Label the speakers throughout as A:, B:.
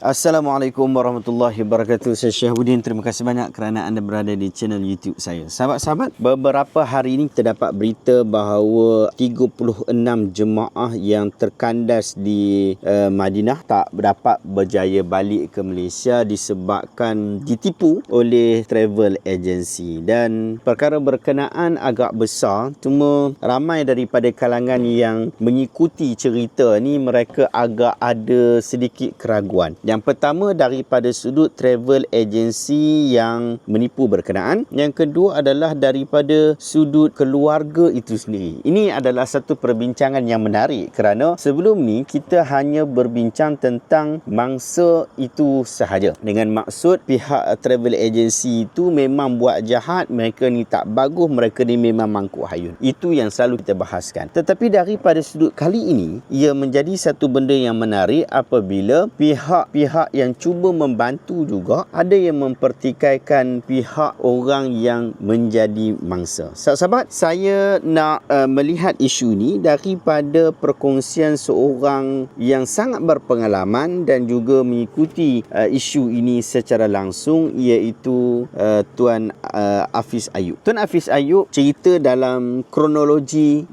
A: Assalamualaikum warahmatullahi wabarakatuh. Saya Syahuddin. Terima kasih banyak kerana anda berada di channel YouTube saya. Sahabat-sahabat, beberapa hari ini kita dapat berita bahawa 36 jemaah yang terkandas di Madinah tak dapat berjaya balik ke Malaysia disebabkan ditipu oleh travel agency. Dan perkara berkenaan agak besar, cuma ramai daripada kalangan yang mengikuti cerita ni mereka agak ada sedikit keraguan. Yang pertama daripada sudut travel agency yang menipu berkenaan. Yang kedua adalah daripada sudut keluarga itu sendiri. Ini adalah satu perbincangan yang menarik kerana sebelum ni kita hanya berbincang tentang mangsa itu sahaja. Dengan maksud pihak travel agency itu memang buat jahat, mereka ni tak bagus, mereka ni memang mangkuk hayun. Itu yang selalu kita bahaskan. Tetapi daripada sudut kali ini, ia menjadi satu benda yang menarik apabila pihak yang cuba membantu juga ada yang mempertikaikan pihak orang yang menjadi mangsa. Sahabat, saya nak melihat isu ni daripada perkongsian seorang yang sangat berpengalaman dan juga mengikuti isu ini secara langsung, iaitu Tuan Hafiz Ayub. Tuan Hafiz Ayub cerita dalam kronologi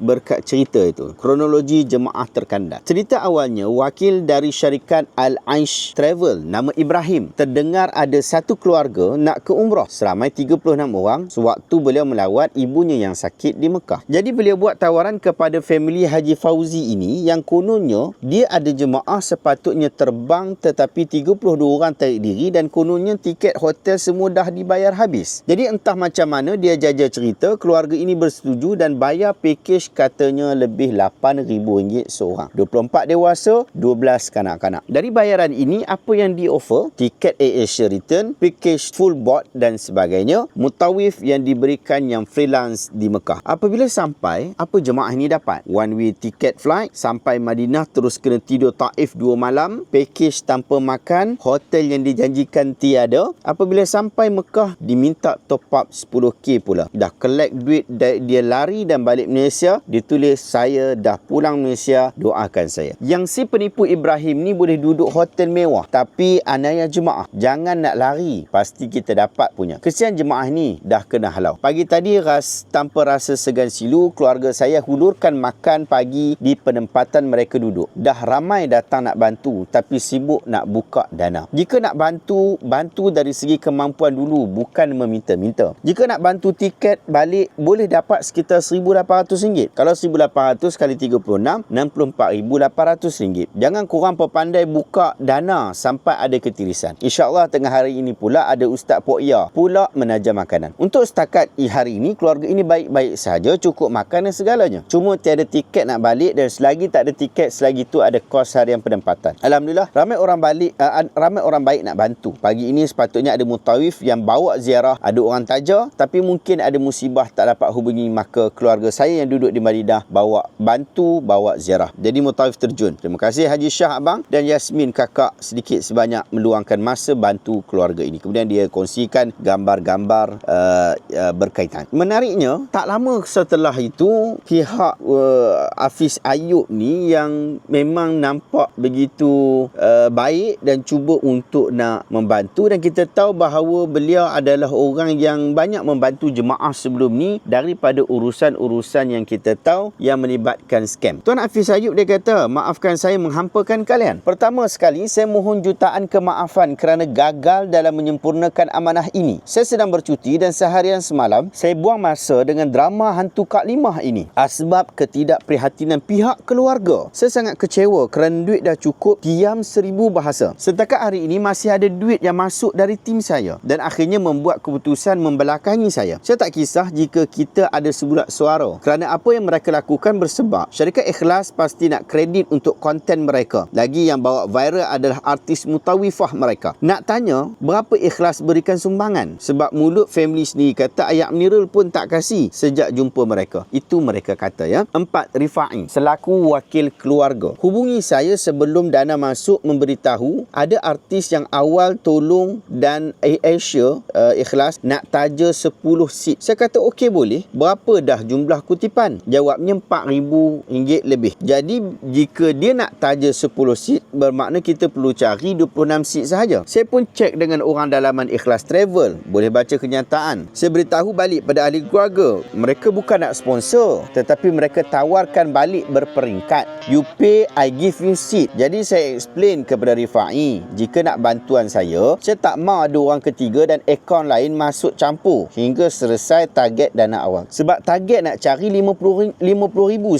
A: kronologi jemaah terkandas. Cerita awalnya, wakil dari syarikat Al-Aish Travel nama Ibrahim terdengar ada satu keluarga nak ke umrah seramai 36 orang sewaktu beliau melawat ibunya yang sakit di Mekah. Jadi beliau buat tawaran kepada family Haji Fauzi ini yang kononnya dia ada jemaah sepatutnya terbang tetapi 32 orang tarik diri dan kononnya tiket hotel semua dah dibayar habis. Jadi entah macam mana dia jaja cerita, keluarga ini bersetuju dan bayar package katanya lebih RM8,000 seorang. 24 dewasa, 12 kanak-kanak. Dari bayaran ini apa yang di-offer? Tiket AirAsia return, package full board dan sebagainya. Mutawif yang diberikan yang freelance di Mekah. Apabila sampai, apa jemaah ini dapat? One way ticket flight, sampai Madinah terus kena tidur Taif 2 malam, package tanpa makan, hotel yang dijanjikan tiada. Apabila sampai Mekah, diminta top up 10k pula. Dah collect duit, dia lari dan balik Malaysia, ditulis saya dah pulang Malaysia, doakan saya. Yang si penipu Ibrahim ni boleh duduk hotel mewah, tapi anaya jemaah, jangan nak lari, pasti kita dapat punya. Kesian jemaah ni dah kena halau. Pagi tadi tanpa rasa segan silu, keluarga saya hulurkan makan pagi di penempatan mereka duduk. Dah ramai datang nak bantu, tapi sibuk nak buka dana. Jika nak bantu dari segi kemampuan dulu, bukan meminta-minta. Jika nak bantu tiket balik, boleh dapat sekitar RM1,800. Kalau 1,800 kali 36, RM64,800. Jangan korang pandai buka dana sampai ada ketirisan. InsyaAllah tengah hari ini pula ada Ustaz Pokya pula menajam makanan. Untuk setakat hari ini, keluarga ini baik-baik sahaja, cukup makan dan segalanya. Cuma tiada tiket nak balik dan selagi tak ada tiket, selagi tu ada kos harian penempatan. Alhamdulillah, ramai orang baik nak bantu. Pagi ini sepatutnya ada mutawif yang bawa ziarah, ada orang taja, tapi mungkin ada musibah tak dapat hubungi, maka keluarga saya yang duduk di Madinah bawa ziarah. Jadi mutawif terjun. Terima kasih Haji Shah abang dan Yasmin kakak sedikit sebanyak meluangkan masa bantu keluarga ini. Kemudian dia kongsikan gambar-gambar berkaitan. Menariknya, tak lama setelah itu pihak Hafiz Ayub ni yang memang nampak begitu baik dan cuba untuk nak membantu, dan kita tahu bahawa beliau adalah orang yang banyak membantu jemaah sebelum ni daripada urusan-urusan yang kita tahu yang melibatkan scam. Tuan Hafiz Ayub dia kata, maafkan saya menghampakan kalian. Pertama sekali, saya mohon jutaan kemaafan kerana gagal dalam menyempurnakan amanah ini. Saya sedang bercuti dan seharian semalam saya buang masa dengan drama hantu Kak Limah ini. Sebab ketidakprihatinan pihak keluarga. Saya sangat kecewa kerana duit dah cukup diam 1000 bahasa. Setakat hari ini masih ada duit yang masuk dari tim saya dan akhirnya membuat keputusan membelakangi saya. Saya tak kisah jika kita ada sebulat suara kerana apa yang mereka lakukan bersebab. Syarikat Ikhlas pasti nak kredit untuk konten mereka. Lagi yang bawa viral adalah artis mutawifah mereka. Nak tanya berapa Ikhlas berikan sumbangan? Sebab mulut family sendiri kata ayat Amirul pun tak kasih sejak jumpa mereka. Itu mereka kata ya. 4. Rifai selaku wakil keluarga, hubungi saya sebelum dana masuk memberitahu ada artis yang awal tolong dan AirAsia Ikhlas nak taja 10 seat. Saya kata okey boleh. Berapa dah jumlah kutipan? Jawabnya RM4,000 lebih. Jadi jika dia nak taja 10 seat, bermakna kita perlu cari 26 seat sahaja. Saya pun cek dengan orang dalaman Ikhlas Travel, boleh baca kenyataan. Saya beritahu balik pada ahli keluarga, mereka bukan nak sponsor, tetapi mereka tawarkan balik berperingkat. You pay, I give you seat. Jadi saya explain kepada Rifai, jika nak bantuan saya tak mahu ada orang ketiga dan akaun lain masuk campur hingga selesai target dana awal. Sebab target nak cari 50,000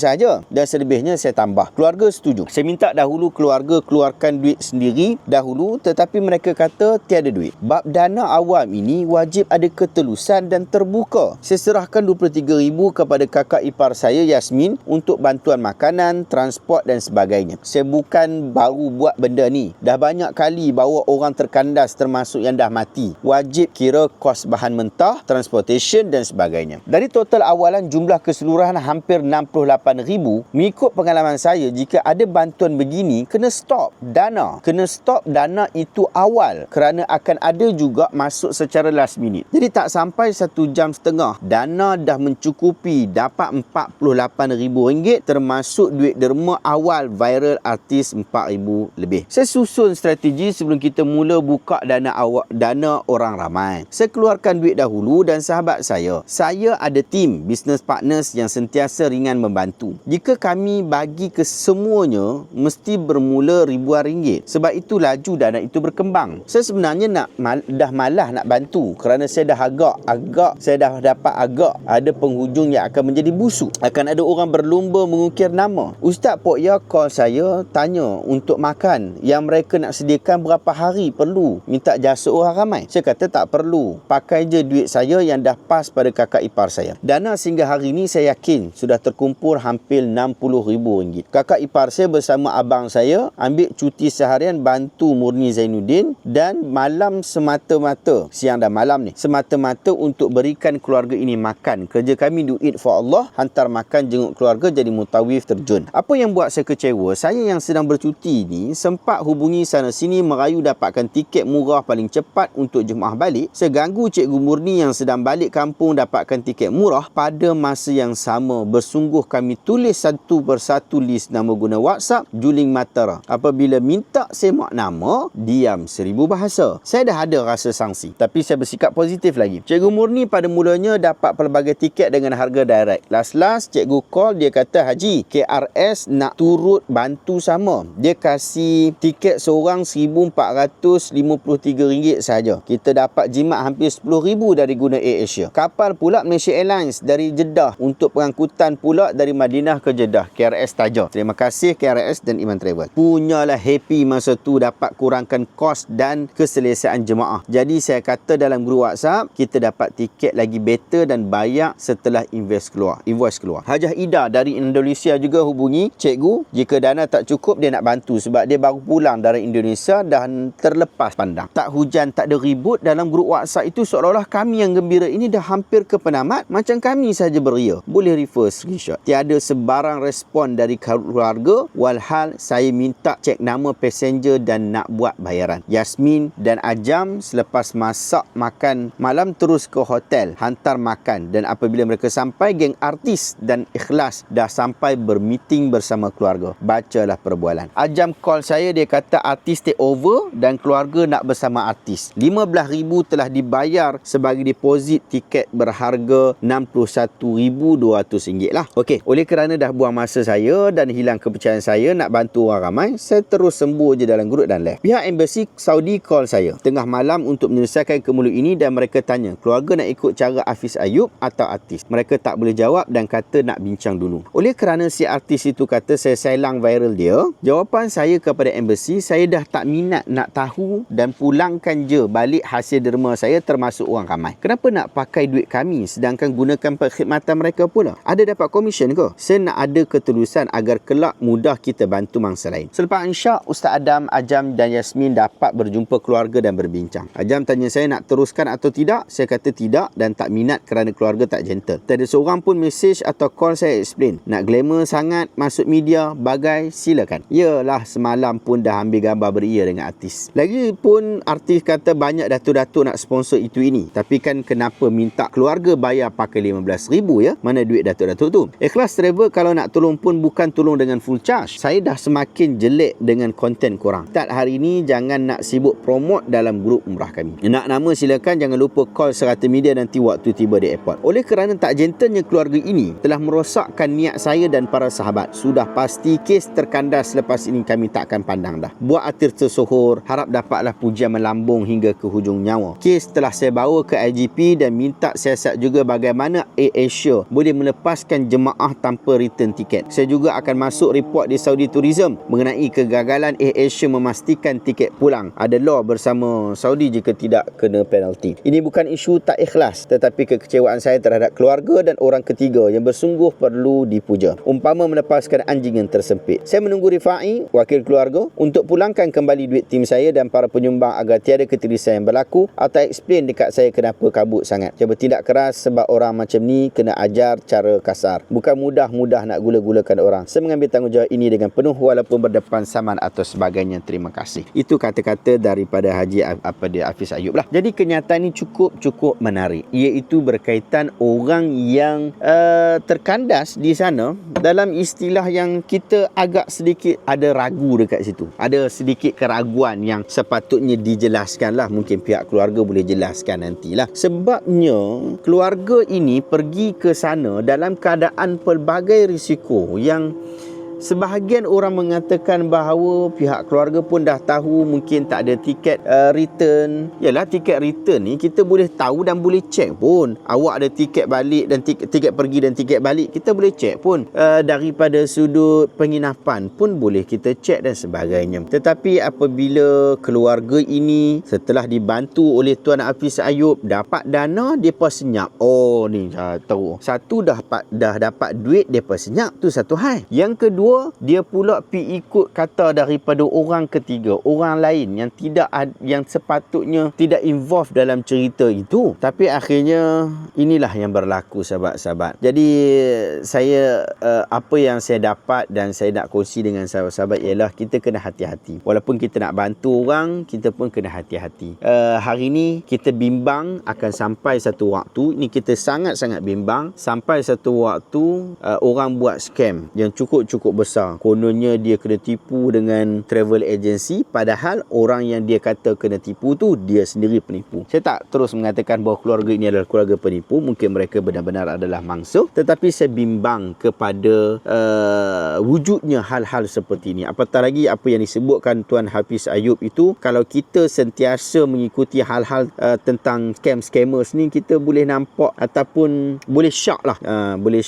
A: sahaja dan selebihnya saya tambah. Keluarga setuju. Saya minta dahulu keluarga keluarkan duit sendiri dahulu, tetapi mereka kata tiada duit. Bab dana awam ini wajib ada ketelusan dan terbuka. Saya serahkan 23,000 kepada kakak ipar saya Yasmin untuk bantuan makanan, transport dan sebagainya. Saya bukan baru buat benda ni. Dah banyak kali bawa orang terkandas termasuk yang dah mati. Wajib kira kos bahan mentah, transportation dan sebagainya. Dari total awalan jumlah keseluruhan hampir 68,000, mengikut pengalaman saya, jika ada bantuan begini, kena stop dana. Kena stop dana itu awal kerana akan ada juga masuk secara last minute. Jadi tak sampai 1 jam setengah, dana dah mencukupi dapat RM48,000 termasuk duit derma awal viral artis 4,000 lebih. Saya susun strategi sebelum kita mula buka dana orang ramai. Saya keluarkan duit dahulu dan sahabat saya ada tim business partners yang sentiasa ringan membantu. Jika kami bagi ke semuanya, mesti bermula ribuan ringgit. Sebab itu laju dana itu berkembang. Saya sebenarnya dah malas nak bantu kerana saya dah saya dah dapat ada penghujung yang akan menjadi busuk. Akan ada orang berlumba mengukir nama. Ustaz Pok Ya call saya tanya untuk makan yang mereka nak sediakan berapa hari perlu, minta jasa orang ramai. Saya kata tak perlu, pakai je duit saya yang dah pas pada kakak ipar saya. Dana sehingga hari ini saya yakin sudah terkumpul hampir RM60,000. Kakak ipar saya bersama abang saya ambil cuti seharian bantu Murni Zainuddin dan malam semata-mata, siang dan malam ni, semata-mata untuk berikan keluarga ini makan. Kerja kami do it for Allah, hantar makan, jenguk keluarga, jadi mutawif terjun. Apa yang buat saya kecewa, saya yang sedang bercuti ni sempat hubungi sana sini merayu dapatkan tiket murah paling cepat untuk jemaah balik. Saya ganggu Cikgu Murni yang sedang balik kampung dapatkan tiket murah. Pada masa yang sama, bersungguh kami tulis satu persatu list nama guna WhatsApp Juling Matara. Apabila minta semak nama, diam 1000 bahasa. Saya dah ada rasa sangsi, tapi saya bersikap positif lagi. Cikgu Murni pada mulanya dapat pelbagai tiket dengan harga direct. Last cikgu call, dia kata, Haji, KRS nak turut bantu sama. Dia kasih tiket seorang RM1,453 sahaja. Kita dapat jimat hampir 10,000 dari guna AirAsia. Kapal pula Malaysia Airlines dari Jeddah untuk pengangkutan pula dari Madinah ke Jeddah, KRS Taja. Terima kasih KRS dan Iman Travel. Punyalah happy masa tu dapat kurangkan kos dan keselesaan jemaah. Jadi saya kata dalam grup WhatsApp, kita dapat tiket lagi better dan bayar setelah invoice keluar. Hajah Ida dari Indonesia juga hubungi cikgu, jika dana tak cukup dia nak bantu sebab dia baru pulang dari Indonesia dan terlepas pandang. Tak hujan, tak ada ribut dalam grup WhatsApp itu, seolah-olah kami yang gembira ini dah hampir ke penamat, macam kami saja beria. Boleh refer screenshot. Tiada sebarang respon dari keluarga, walhal saya minta cek nama passenger dan nak buat bayaran. Yasmin dan Ajam selepas masak makan malam terus ke hotel, hantar makan, dan apabila mereka sampai, geng artis dan Ikhlas dah sampai bermeeting bersama keluarga. Bacalah perbualan. Ajam call saya, dia kata artis take over dan keluarga nak bersama artis. RM15,000 telah dibayar sebagai deposit tiket berharga RM61,200 lah. Okey, oleh kerana dah buang masa saya dan hilang kepercayaan saya nak bantu orang ramai, saya terus sembuh je dalam grup dan left. Pihak embassy Saudi call saya tengah malam untuk menyelesaikan kemulut ini dan mereka tanya keluarga nak ikut cara Hafiz Ayub atau artis. Mereka tak boleh jawab dan kata nak bincang dulu. Oleh kerana si artis itu kata saya silang viral dia, jawapan saya kepada embassy, saya dah tak minat nak tahu dan pulangkan je balik hasil derma saya termasuk orang ramai. Kenapa nak pakai duit kami sedangkan gunakan perkhidmatan mereka pula? Ada dapat komisen ke? Saya nak ada ketulusan agar kelak mudah kita bantu mangsa lain. Selepas insya, Ustaz Adam, Ajam dan Yasmin dapat berjumpa keluarga dan berbincang. Ajam tanya saya nak teruskan atau tidak. Saya kata tidak dan tak minat kerana keluarga tak gentle. Tak ada seorang pun mesej atau call saya explain. Nak glamour sangat masuk media, bagai, silakan. Yalah, semalam pun dah ambil gambar beria dengan artis. Lagipun artis kata banyak datuk-datuk nak sponsor itu ini. Tapi kan kenapa minta keluarga bayar pakai RM15,000 ya? Mana duit datuk-datuk tu? Ikhlas Travel kalau nak tolong pun bukan tolong dengan full charge. Saya dah semakin jelek dengan konten korang. Ustaz, hari ni jangan nak sibuk promote dalam grup umrah kami. Nak nama silakan, jangan lupa call serata media nanti waktu tiba di airport. Oleh kerana tak gentlenya keluarga ini telah merosakkan niat saya dan para sahabat, sudah pasti kes terkandas selepas ini kami tak akan pandang dah. Buat atir tersohor, harap dapatlah pujian melambung hingga ke hujung nyawa. Kes telah saya bawa ke IGP dan minta siasat juga bagaimana AirAsia boleh melepaskan jemaah tanpa return tiket. Saya juga akan masuk report di Saudi Tourism mengenai kegagalan AirAsia memastikan tiket pulang. Ada law bersama Saudi jika tidak kena penalti. Ini bukan isu tak ikhlas, tetapi kekecewaan saya terhadap keluarga dan orang ketiga yang bersungguh perlu dipuja. Umpama melepaskan anjing yang tersempit. Saya menunggu Rifai, wakil keluarga, untuk pulangkan kembali duit tim saya dan para penyumbang agar tiada ketirisan yang berlaku atau explain dekat saya kenapa kabut sangat. Saya bertindak keras sebab orang macam ni kena ajar cara kasar. Bukan mudah-mudah nak gula-gulakan orang. Saya mengambil tanggungjawab ini dengan penuh walaupun berdepan saman atau sebagainya. Terima kasih. Itu kata-kata daripada Haji Hafiz Ayub lah. Jadi kenyataan ini cukup menarik, iaitu berkaitan orang yang terkandas di sana dalam istilah yang kita agak sedikit ada ragu dekat situ. Ada sedikit keraguan yang sepatutnya dijelaskan lah. Mungkin pihak keluarga boleh jelaskan nantilah. Sebabnya keluarga ini pergi ke sana dalam keadaan pelbagai risiko yang sebahagian orang mengatakan bahawa pihak keluarga pun dah tahu mungkin tak ada tiket return. Yalah, tiket return ni kita boleh tahu dan boleh check pun. Awak ada tiket balik dan tiket pergi dan tiket balik, kita boleh check pun. Daripada sudut penginapan pun boleh kita check dan sebagainya. Tetapi apabila keluarga ini setelah dibantu oleh Tuan Hafiz Ayub dapat dana, depa senyap. Oh ni tahu. Satu dah dapat duit, depa senyap, tu satu hal. Yang kedua, dia pula pi ikut kata daripada orang ketiga, orang lain yang sepatutnya tidak involved dalam cerita itu. Tapi akhirnya inilah yang berlaku, sahabat-sahabat. Jadi saya apa yang saya dapat dan saya nak kongsi dengan sahabat-sahabat ialah kita kena hati-hati. Walaupun kita nak bantu orang, kita pun kena hati-hati. Hari ni kita bimbang akan sampai satu waktu, ni kita sangat-sangat bimbang sampai satu waktu orang buat scam yang cukup besar. Kononnya dia kena tipu dengan travel agency, padahal orang yang dia kata kena tipu tu dia sendiri penipu. Saya tak terus mengatakan bahawa keluarga ini adalah keluarga penipu, mungkin mereka benar-benar adalah mangsa, tetapi saya bimbang kepada wujudnya hal-hal seperti ini. Apatah lagi apa yang disebutkan Tuan Hafiz Ayub itu, kalau kita sentiasa mengikuti hal-hal tentang scam-scammers ni, kita boleh nampak ataupun boleh shock lah. Boleh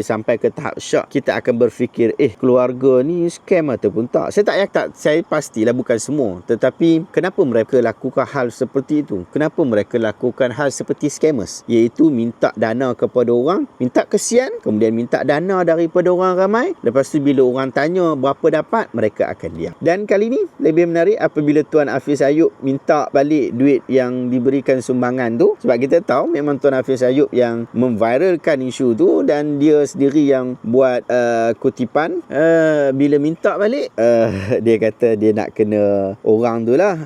A: sampai ke tahap shock. Kita akan berfikir keluarga ni scam ataupun tak. Saya pastilah bukan semua, tetapi kenapa mereka lakukan hal seperti itu? Kenapa mereka lakukan hal seperti scammers, iaitu minta dana kepada orang, minta kesian, kemudian minta dana daripada orang ramai, lepas tu bila orang tanya berapa dapat, mereka akan diam. Dan kali ni lebih menarik apabila Tuan Hafiz Ayub minta balik duit yang diberikan sumbangan tu, sebab kita tahu memang Tuan Hafiz Ayub yang memviralkan isu tu dan dia sendiri yang buat kutipan. Bila minta balik, dia kata dia nak kena orang tu lah,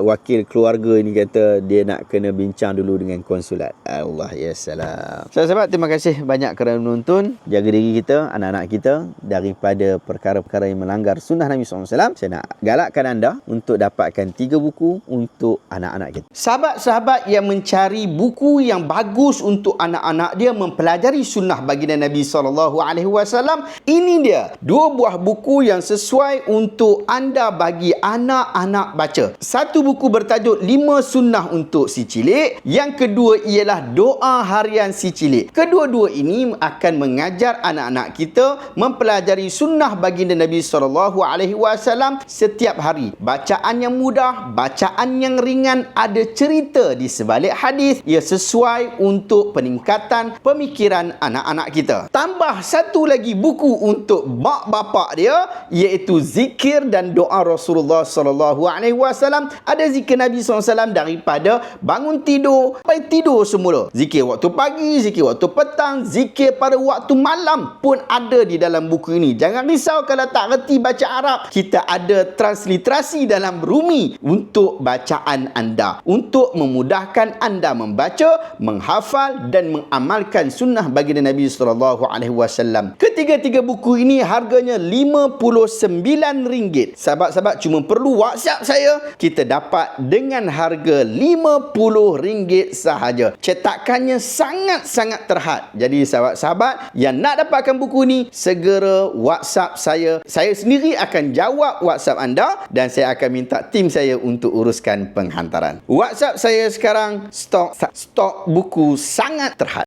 A: wakil keluarga ini kata dia nak kena bincang dulu dengan konsulat. Allah ya salam. Sahabat-sahabat, terima kasih banyak kerana menonton. Jaga diri kita, anak-anak kita daripada perkara-perkara yang melanggar sunnah Nabi SAW. Saya nak galakkan anda untuk dapatkan 3 buku untuk anak-anak kita. Sahabat-sahabat yang mencari buku yang bagus untuk anak-anak dia mempelajari sunnah baginda Nabi SAW, ini dia 2 buah buku yang sesuai untuk anda bagi anak-anak baca. Satu buku bertajuk 5 sunnah untuk si cilik. Yang kedua ialah doa harian si cilik. Kedua-dua ini akan mengajar anak-anak kita mempelajari sunnah baginda Nabi SAW setiap hari. Bacaan yang mudah, bacaan yang ringan, ada cerita di sebalik hadis. Ia sesuai untuk peningkatan pemikiran anak-anak kita. Tambah satu lagi buku untuk mak bapak dia, iaitu zikir dan doa Rasulullah SAW. Ada zikir Nabi SAW daripada bangun tidur sampai tidur semula. Zikir waktu pagi, zikir waktu petang, zikir pada waktu malam pun ada di dalam buku ini. Jangan risau kalau tak reti baca Arab. Kita ada transliterasi dalam Rumi untuk bacaan anda, untuk memudahkan anda membaca, menghafal dan mengamalkan sunnah baginda Nabi SAW. Ketiga-tiga buku ini harganya RM59. Sahabat-sahabat cuma perlu WhatsApp saya, kita dapat dengan harga RM50 sahaja. Cetakannya sangat-sangat terhad. Jadi sahabat-sahabat yang nak dapatkan buku ni, segera WhatsApp saya. Saya sendiri akan jawab WhatsApp anda dan saya akan minta tim saya untuk uruskan penghantaran. WhatsApp saya sekarang, stok buku sangat terhad.